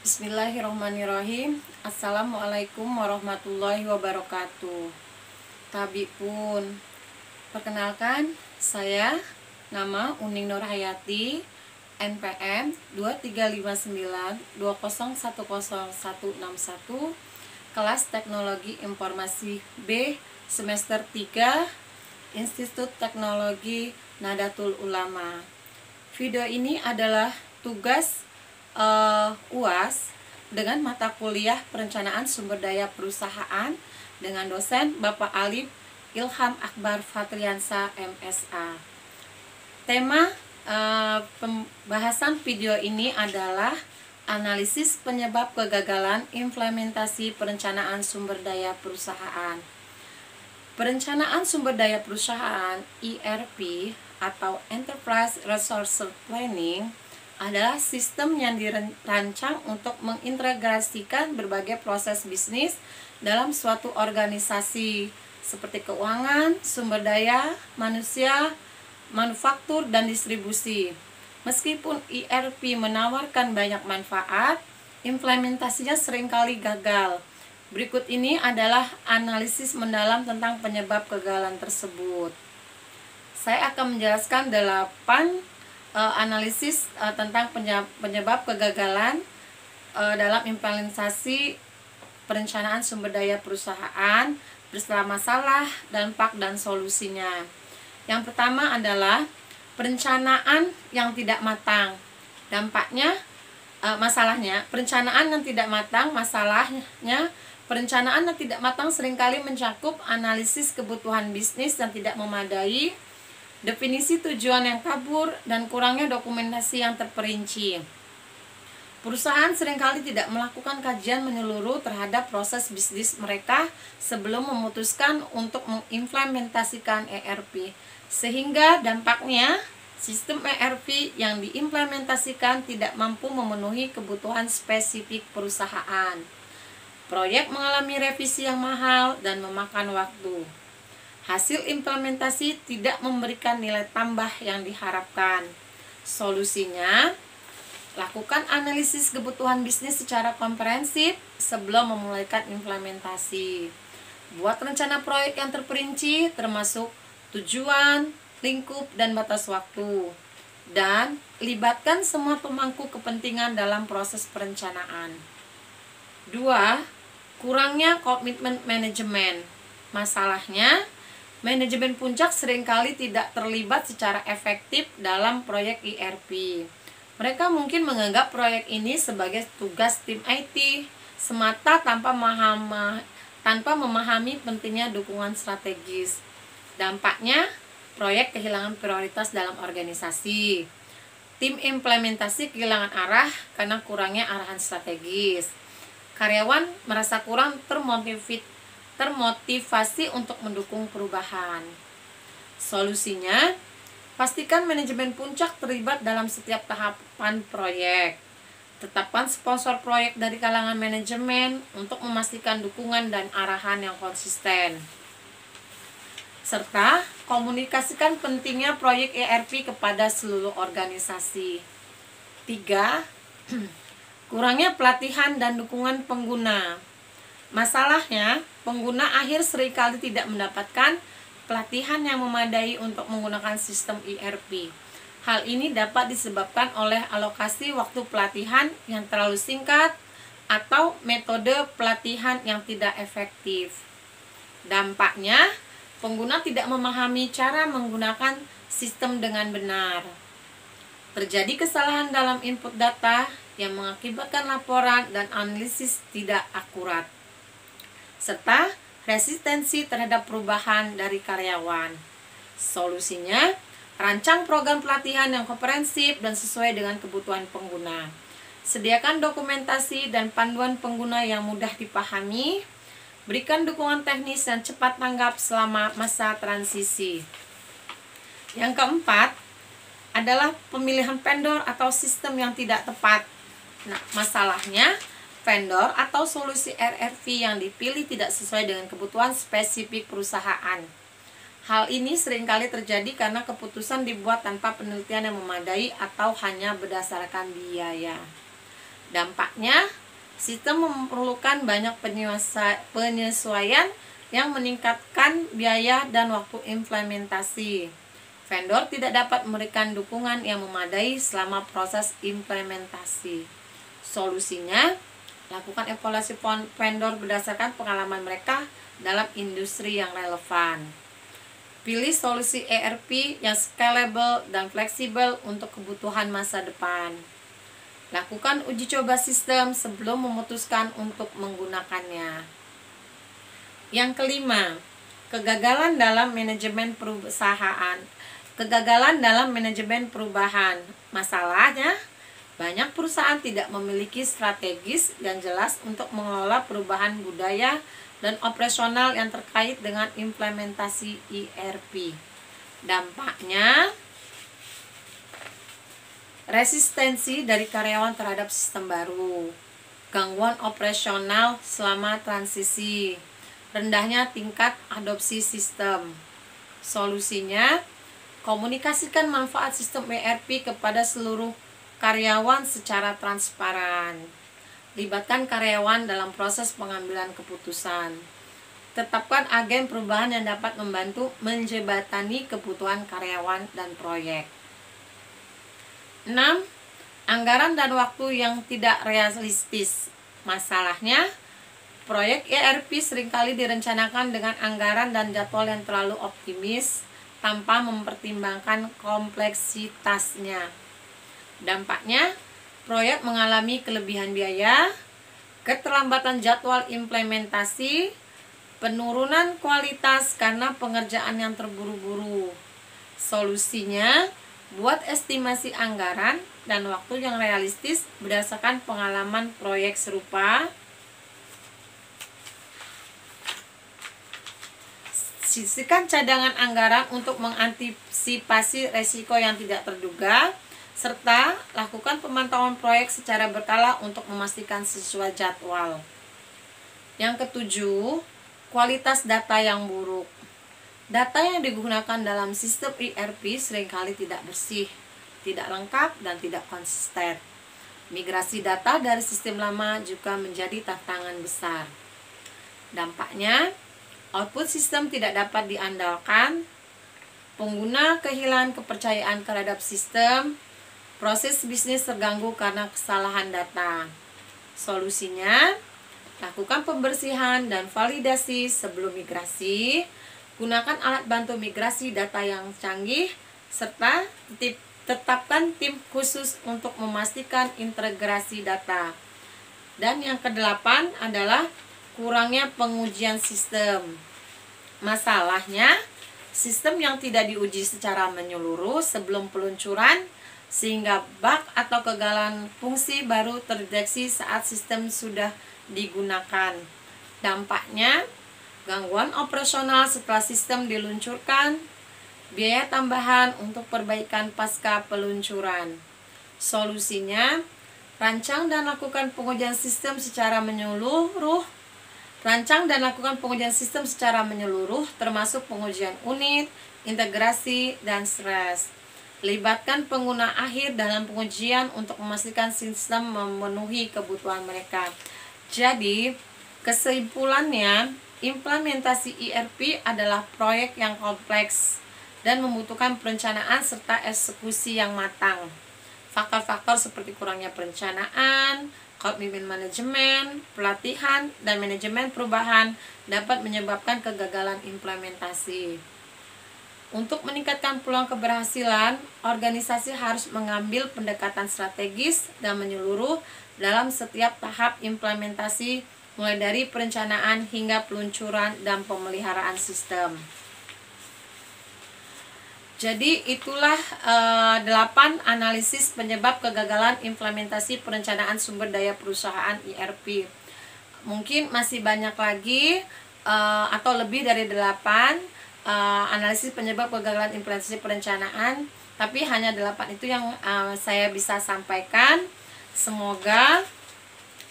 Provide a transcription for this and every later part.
Bismillahirrahmanirrahim. Assalamualaikum warahmatullahi wabarakatuh. Tabi pun, perkenalkan saya nama Uning Nurhayati, NPM 235920100161, kelas Teknologi Informasi B, semester 3, Institut Teknologi Nadatul Ulama. Video ini adalah tugas UAS dengan mata kuliah Perencanaan Sumber Daya Perusahaan dengan dosen Bapak Alif Ilham Akbar Fatriansa MSA. Tema pembahasan video ini adalah analisis penyebab kegagalan implementasi perencanaan sumber daya perusahaan. Perencanaan sumber daya perusahaan (ERP) atau Enterprise Resource Planning adalah sistem yang dirancang untuk mengintegrasikan berbagai proses bisnis dalam suatu organisasi seperti keuangan, sumber daya, manusia, manufaktur, dan distribusi. Meskipun ERP menawarkan banyak manfaat, implementasinya seringkali gagal. Berikut ini adalah analisis mendalam tentang penyebab kegagalan tersebut. Saya akan menjelaskan 8 analisis tentang penyebab kegagalan dalam implementasi perencanaan sumber daya perusahaan beserta masalah, dampak, dan solusinya. Yang pertama adalah perencanaan yang tidak matang. Dampaknya, masalahnya, perencanaan yang tidak matang, masalahnya, perencanaan yang tidak matang seringkali mencakup analisis kebutuhan bisnis yang tidak memadai, definisi tujuan yang kabur, dan kurangnya dokumentasi yang terperinci. Perusahaan seringkali tidak melakukan kajian menyeluruh terhadap proses bisnis mereka sebelum memutuskan untuk mengimplementasikan ERP, sehingga dampaknya sistem ERP yang diimplementasikan tidak mampu memenuhi kebutuhan spesifik perusahaan. Proyek mengalami revisi yang mahal dan memakan waktu. Hasil implementasi tidak memberikan nilai tambah yang diharapkan. Solusinya, lakukan analisis kebutuhan bisnis secara komprehensif sebelum memulaikan implementasi. Buat rencana proyek yang terperinci termasuk tujuan, lingkup, dan batas waktu. Dan libatkan semua pemangku kepentingan dalam proses perencanaan. 2. Kurangnya komitmen manajemen. Masalahnya, manajemen puncak seringkali tidak terlibat secara efektif dalam proyek ERP. Mereka mungkin menganggap proyek ini sebagai tugas tim IT semata tanpa memahami pentingnya dukungan strategis. Dampaknya, proyek kehilangan prioritas dalam organisasi. Tim implementasi kehilangan arah karena kurangnya arahan strategis. Karyawan merasa kurang termotivasi untuk mendukung perubahan. Solusinya, pastikan manajemen puncak terlibat dalam setiap tahapan proyek. Tetapkan sponsor proyek dari kalangan manajemen untuk memastikan dukungan dan arahan yang konsisten. Serta komunikasikan pentingnya proyek ERP kepada seluruh organisasi. 3. Kurangnya pelatihan dan dukungan pengguna. Masalahnya, pengguna akhir seringkali tidak mendapatkan pelatihan yang memadai untuk menggunakan sistem ERP. Hal ini dapat disebabkan oleh alokasi waktu pelatihan yang terlalu singkat atau metode pelatihan yang tidak efektif. Dampaknya, pengguna tidak memahami cara menggunakan sistem dengan benar. Terjadi kesalahan dalam input data yang mengakibatkan laporan dan analisis tidak akurat, serta resistensi terhadap perubahan dari karyawan. Solusinya, rancang program pelatihan yang komprehensif dan sesuai dengan kebutuhan pengguna. Sediakan dokumentasi dan panduan pengguna yang mudah dipahami. Berikan dukungan teknis dan cepat tanggap selama masa transisi. Yang keempat adalah pemilihan vendor atau sistem yang tidak tepat. Nah, masalahnya, vendor atau solusi ERP yang dipilih tidak sesuai dengan kebutuhan spesifik perusahaan. Hal ini seringkali terjadi karena keputusan dibuat tanpa penelitian yang memadai atau hanya berdasarkan biaya. Dampaknya, sistem memerlukan banyak penyesuaian yang meningkatkan biaya dan waktu implementasi. Vendor tidak dapat memberikan dukungan yang memadai selama proses implementasi. Solusinya, lakukan evaluasi vendor berdasarkan pengalaman mereka dalam industri yang relevan. Pilih solusi ERP yang scalable dan fleksibel untuk kebutuhan masa depan. Lakukan uji coba sistem sebelum memutuskan untuk menggunakannya. Yang kelima, kegagalan dalam manajemen perusahaan. Kegagalan dalam manajemen perubahan. Masalahnya, banyak perusahaan tidak memiliki strategis yang jelas untuk mengelola perubahan budaya dan operasional yang terkait dengan implementasi ERP. Dampaknya, resistensi dari karyawan terhadap sistem baru, gangguan operasional selama transisi, rendahnya tingkat adopsi sistem. Solusinya, komunikasikan manfaat sistem ERP kepada seluruh karyawan secara transparan. Libatkan karyawan dalam proses pengambilan keputusan. Tetapkan agen perubahan yang dapat membantu menjembatani kebutuhan karyawan dan proyek. 6. Anggaran dan waktu yang tidak realistis. Masalahnya, proyek ERP seringkali direncanakan dengan anggaran dan jadwal yang terlalu optimis tanpa mempertimbangkan kompleksitasnya. Dampaknya, proyek mengalami kelebihan biaya, keterlambatan jadwal implementasi, penurunan kualitas karena pengerjaan yang terburu-buru. Solusinya, buat estimasi anggaran dan waktu yang realistis berdasarkan pengalaman proyek serupa. Sisihkan cadangan anggaran untuk mengantisipasi resiko yang tidak terduga, serta lakukan pemantauan proyek secara berkala untuk memastikan sesuai jadwal. Yang ketujuh, kualitas data yang buruk. Data yang digunakan dalam sistem ERP seringkali tidak bersih, tidak lengkap, dan tidak konsisten. Migrasi data dari sistem lama juga menjadi tantangan besar. Dampaknya, output sistem tidak dapat diandalkan, pengguna kehilangan kepercayaan terhadap sistem, proses bisnis terganggu karena kesalahan data. Solusinya, lakukan pembersihan dan validasi sebelum migrasi, gunakan alat bantu migrasi data yang canggih, serta tetapkan tim khusus untuk memastikan integrasi data. Dan yang kedelapan adalah kurangnya pengujian sistem. Masalahnya, sistem yang tidak diuji secara menyeluruh sebelum peluncuran, sehingga bug atau kegagalan fungsi baru terdeteksi saat sistem sudah digunakan. Dampaknya, gangguan operasional setelah sistem diluncurkan, biaya tambahan untuk perbaikan pasca peluncuran. Solusinya, rancang dan lakukan pengujian sistem secara menyeluruh. Termasuk pengujian unit, integrasi, dan stress. Libatkan pengguna akhir dalam pengujian untuk memastikan sistem memenuhi kebutuhan mereka. Jadi, kesimpulannya, implementasi ERP adalah proyek yang kompleks dan membutuhkan perencanaan serta eksekusi yang matang. Faktor-faktor seperti kurangnya perencanaan, komitmen manajemen, pelatihan, dan manajemen perubahan dapat menyebabkan kegagalan implementasi. Untuk meningkatkan peluang keberhasilan, organisasi harus mengambil pendekatan strategis dan menyeluruh dalam setiap tahap implementasi, mulai dari perencanaan hingga peluncuran dan pemeliharaan sistem. Jadi itulah 8 analisis penyebab kegagalan implementasi perencanaan sumber daya perusahaan ERP. Mungkin masih banyak lagi atau lebih dari 8 analisis penyebab kegagalan implementasi perencanaan, tapi hanya 8 itu yang saya bisa sampaikan. Semoga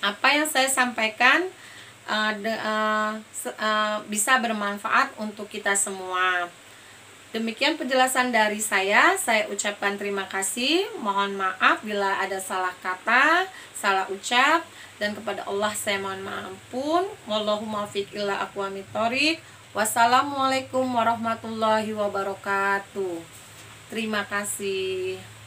apa yang saya sampaikan bisa bermanfaat untuk kita semua. Demikian penjelasan dari saya ucapkan terima kasih. Mohon maaf bila ada salah kata, salah ucap, dan kepada Allah saya mohon ampun. Wallahu muwaffiq ila aqwamit thoriq. Wassalamualaikum warahmatullahi wabarakatuh. Terima kasih.